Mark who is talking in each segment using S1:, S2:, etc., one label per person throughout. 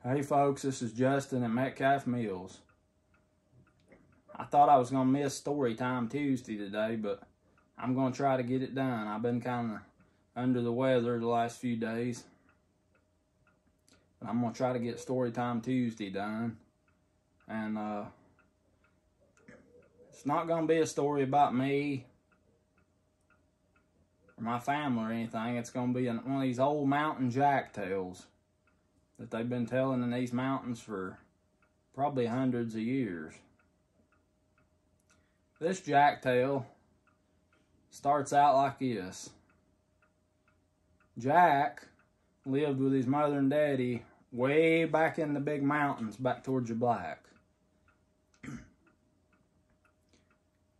S1: Hey folks, this is Justin at Metcalf Mills. I thought I was going to miss Story Time Tuesday today, but I'm going to try to get it done. I've been kind of under the weather the last few days. But I'm going to try to get Story Time Tuesday done. And it's not going to be a story about me or my family or anything. It's going to be one of these old mountain jack tales that they've been telling in these mountains for probably hundreds of years. This jack tale starts out like this. Jack lived with his mother and daddy way back in the big mountains back towards the Black.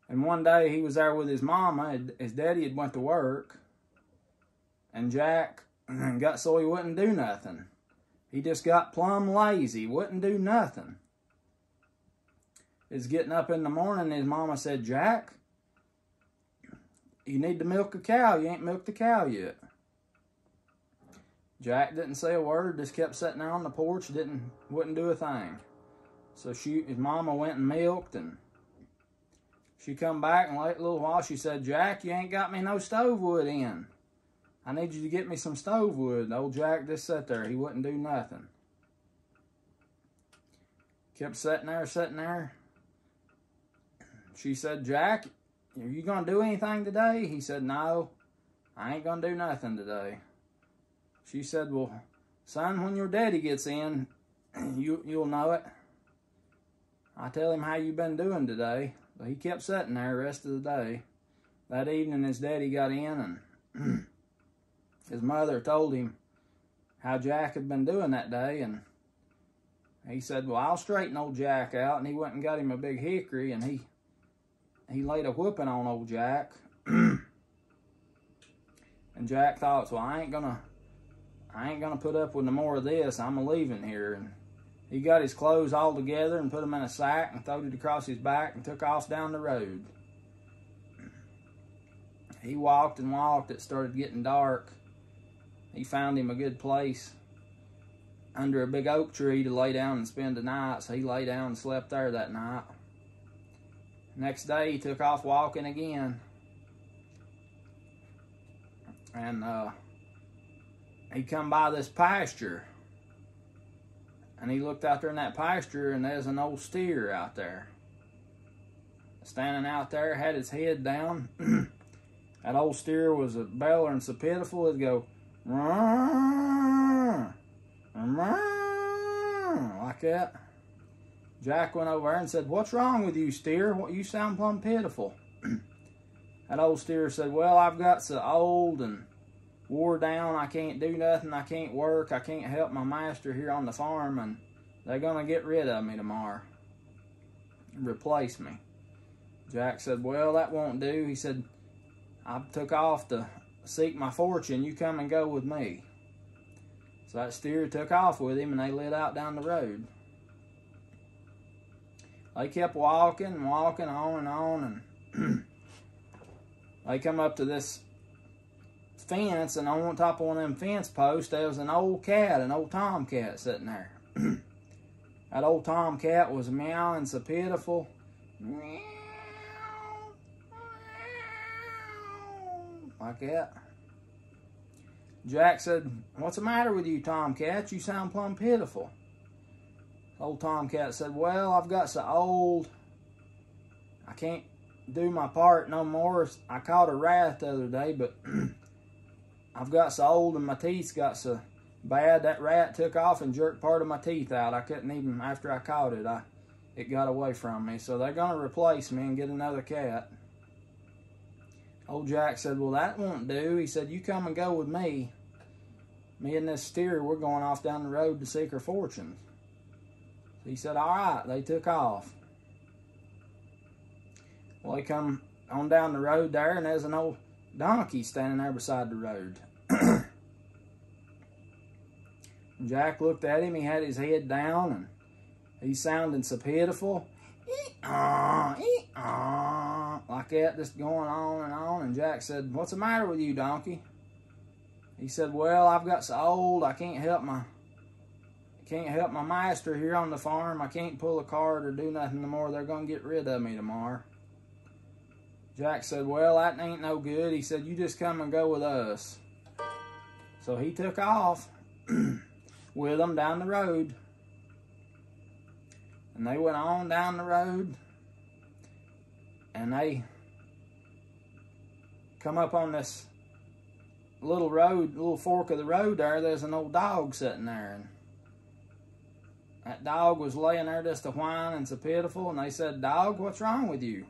S1: And one day he was there with his mama. His daddy had went to work, and Jack got so he wouldn't do nothing. He just got plumb lazy, wouldn't do nothing. He's getting up in the morning, his mama said, "Jack, you need to milk a cow. You ain't milked the cow yet." Jack didn't say a word, just kept sitting there on the porch, wouldn't do a thing. So his mama went and milked, and she come back, and like a little while she said, "Jack, you ain't got me no stove wood in. I need you to get me some stove wood." Old Jack just sat there. He wouldn't do nothing. Kept sitting there. She said, "Jack, are you going to do anything today?" He said, "No, I ain't going to do nothing today." She said, "Well, son, when your daddy gets in, you'll know it. I tell him how you been doing today." But he kept sitting there the rest of the day. That evening, his daddy got in, and his mother told him how Jack had been doing that day, and he said, "Well, I'll straighten old Jack out." And he went and got him a big hickory, and he laid a whooping on old Jack. And Jack thought, "Well, I ain't gonna put up with no more of this. I'm leaving here." And he got his clothes all together and put them in a sack and throwed it across his back and took off down the road. He walked and walked. It started getting dark. He found him a good place under a big oak tree to lay down and spend the night. So he lay down and slept there that night. Next day, he took off walking again. And he come by this pasture. And he looked out there in that pasture, and there's an old steer out there. Standing out there, had his head down. That old steer was a bellering so pitiful, it'd go, "Rrrr, rrrr," like that. Jack went over there and said, "What's wrong with you, steer? What, you sound plumb pitiful." That old steer said, "Well, I've got so old and wore down, I can't do nothing, I can't work, I can't help my master here on the farm, and they're going to get rid of me tomorrow, replace me." Jack said, "Well, that won't do." He said, "I took off to seek my fortune, you come and go with me." So that steer took off with him, and they lit out down the road. They kept walking on and on, and they come up to this fence, and on top of one of them fence posts, there was an old cat, an old tomcat sitting there. That old tomcat was meowing so pitiful. Meow, like that. Jack said, "What's the matter with you, tomcat? You sound plumb pitiful." Old tomcat said, "Well, I've got so old, I can't do my part no more. I caught a rat the other day, but I've got so old and my teeth got so bad, that rat took off and jerked part of my teeth out. I couldn't even, after I caught it, it got away from me. So they're going to replace me and get another cat." Old Jack said, "Well, that won't do." He said, "You come and go with me. Me and this steer, we're going off down the road to seek our fortunes." He said, "All right." They took off. Well, they come on down the road there, and there's an old donkey standing there beside the road. Jack looked at him. He had his head down, and he's sounding so pitiful. Like that, just going on and on. And Jack said, "What's the matter with you, donkey?" He said, "Well, I've got so old, I can't can't help my master here on the farm. I can't pull a cart or do nothing no more. They're going to get rid of me tomorrow. Jack said, well, that ain't no good. He said, you just come and go with us. So he took off with them down the road. And they went on down the road. And they come up on this little road, little fork of the road there. There's an old dog sitting there. And that dog was laying there just a whining so pitiful. And they said, dog, what's wrong with you?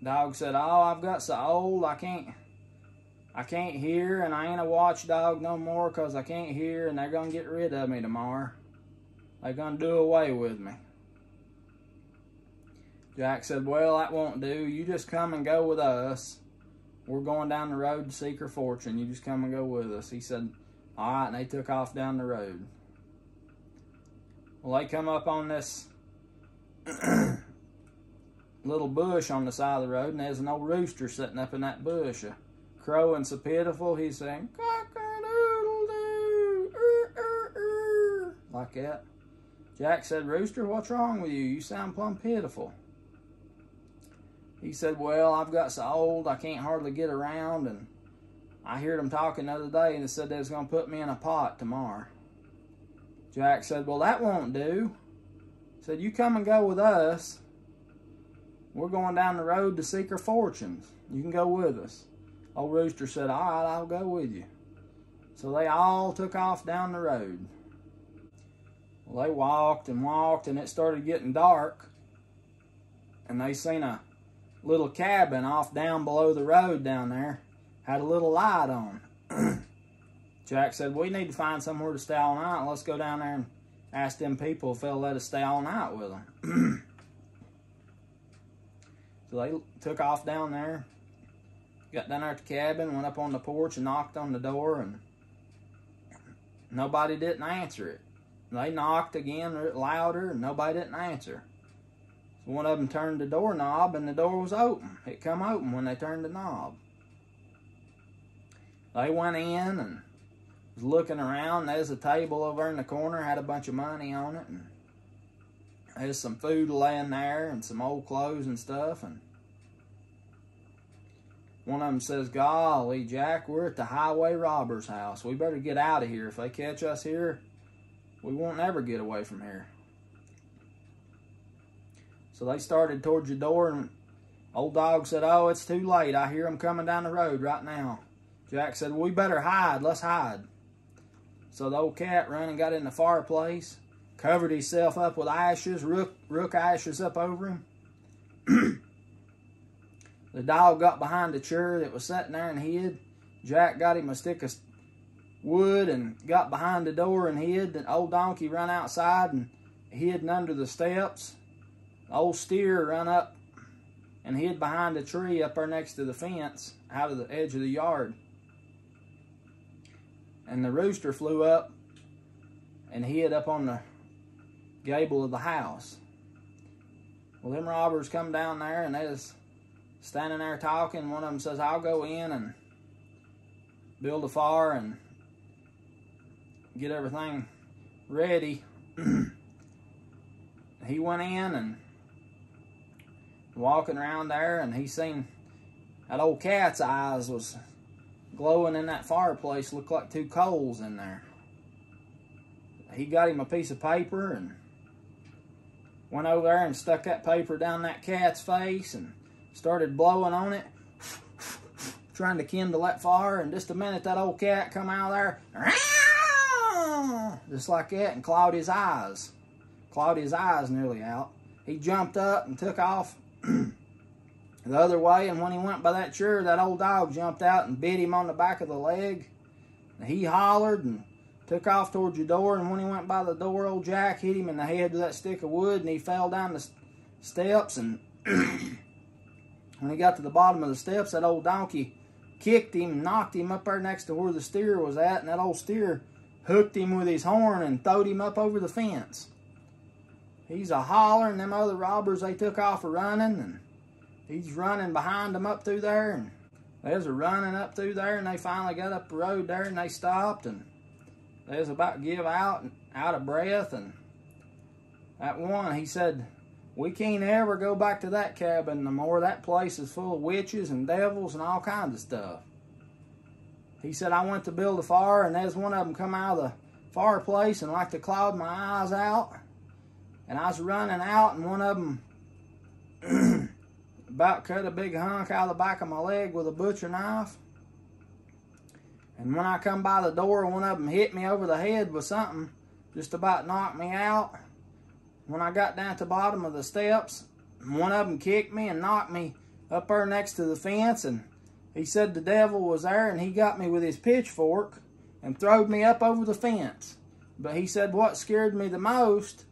S1: Dog said, oh, I've got so old, I can't hear, and I ain't a watchdog no more because I can't hear, and they're going to get rid of me tomorrow. They're going to do away with me. Jack said, well, that won't do. You just come and go with us. We're going down the road to seek her fortune. You just come and go with us. He said, all right, and they took off down the road. Well, they come up on this little bush on the side of the road, and there's an old rooster sitting up in that bush, crowing so pitiful. He's saying, cock-a-doodle-doo, like that. Jack said, rooster, what's wrong with you? You sound plumb pitiful. He said, well, I've got so old I can't hardly get around, and I heard them talking the other day, and they said they was going to put me in a pot tomorrow. Jack said, well, that won't do. He said, you come and go with us. We're going down the road to seek her fortunes. You can go with us. Old rooster said, all right, I'll go with you. So they all took off down the road. Well, they walked, and it started getting dark. And they seen a little cabin off down below the road down there. Had a little light on. Jack said, we need to find somewhere to stay all night. Let's go down there and ask them people if they'll let us stay all night with them. So they took off down there, got down there at the cabin, went up on the porch and knocked on the door, and nobody didn't answer it. They knocked again louder, and nobody didn't answer. So one of them turned the doorknob, and the door was open. It come open when they turned the knob. They went in and was looking around. There's a table over in the corner, had a bunch of money on it, and there's some food laying there and some old clothes and stuff. And one of them says, golly, Jack, we're at the highway robber's house. We better get out of here. If they catch us here, we won't ever get away from here. So they started towards the door, and old dog said, oh, it's too late. I hear them coming down the road right now. Jack said, we better hide. Let's hide. So the old cat ran and got in the fireplace, covered himself up with ashes, rook ashes up over him. The dog got behind the chair that was sitting there and hid. Jack got him a stick of wood and got behind the door and hid. The old donkey ran outside and hid under the steps. The old steer ran up and hid behind a tree up there next to the fence, out of the edge of the yard. And the rooster flew up and hid up on the gable of the house. Well, them robbers come down there and they was standing there talking. One of them says, I'll go in and build a fire and get everything ready. He went in and walking around there, and he seen that old cat's eyes was glowing in that fireplace. Looked like two coals in there. He got him a piece of paper and went over there and stuck that paper down that cat's face and started blowing on it, trying to kindle that fire. And just a minute, that old cat come out of there, just like that, and clawed his eyes nearly out. He jumped up and took off the other way, and when he went by that chair, that old dog jumped out and bit him on the back of the leg. And he hollered and took off towards the door, and when he went by the door, old Jack hit him in the head with that stick of wood, and he fell down the steps. And when he got to the bottom of the steps, that old donkey kicked him and knocked him up there next to where the steer was at, and that old steer hooked him with his horn and throwed him up over the fence. He's a hollering. Them other robbers, they took off running, and he's running behind them up through there, and they was running up through there, and they finally got up the road there, and they stopped, and they was about to give out of breath, and that one, he said, we can't ever go back to that cabin no more. That place is full of witches and devils and all kinds of stuff. He said, I went to build a fire, and there's one of them come out of the fireplace and like to clawed my eyes out. And I was running out, and one of them about cut a big hunk out of the back of my leg with a butcher knife. And when I come by the door, one of them hit me over the head with something, just about knocked me out. When I got down to the bottom of the steps, one of them kicked me and knocked me up there next to the fence, and he said the devil was there, and he got me with his pitchfork and throwed me up over the fence. But he said what scared me the most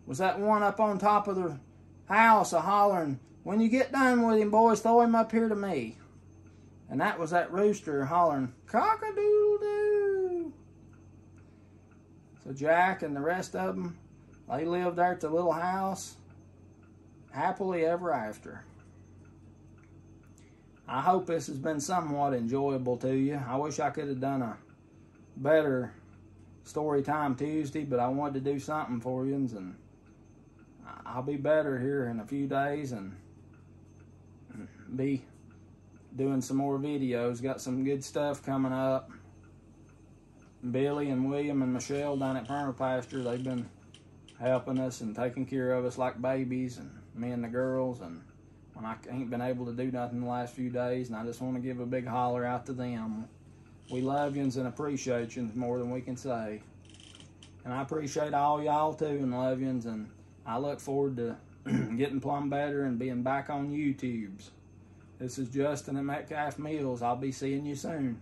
S1: was that one up on top of the house hollering, when you get done with him, boys, throw him up here to me. And that was that rooster hollering, cock-a-doodle-doo. So Jack and the rest of them, they lived there at the little house, happily ever after. I hope this has been somewhat enjoyable to you. I wish I could have done a better Story Time Tuesday, but I wanted to do something for you, and I'll be better here in a few days and be doing some more videos. Got some good stuff coming up. Billy and William and Michelle down at Permapasture, they've been helping us and taking care of us like babies, and me and the girls, and when I ain't been able to do nothing the last few days, and I just want to give a big holler out to them. We love yous and appreciate yous more than we can say. And I appreciate all y'all too and love yous, and I look forward to getting plumb better and being back on YouTubes. This is Justin at Metcalf Mills. I'll be seeing you soon.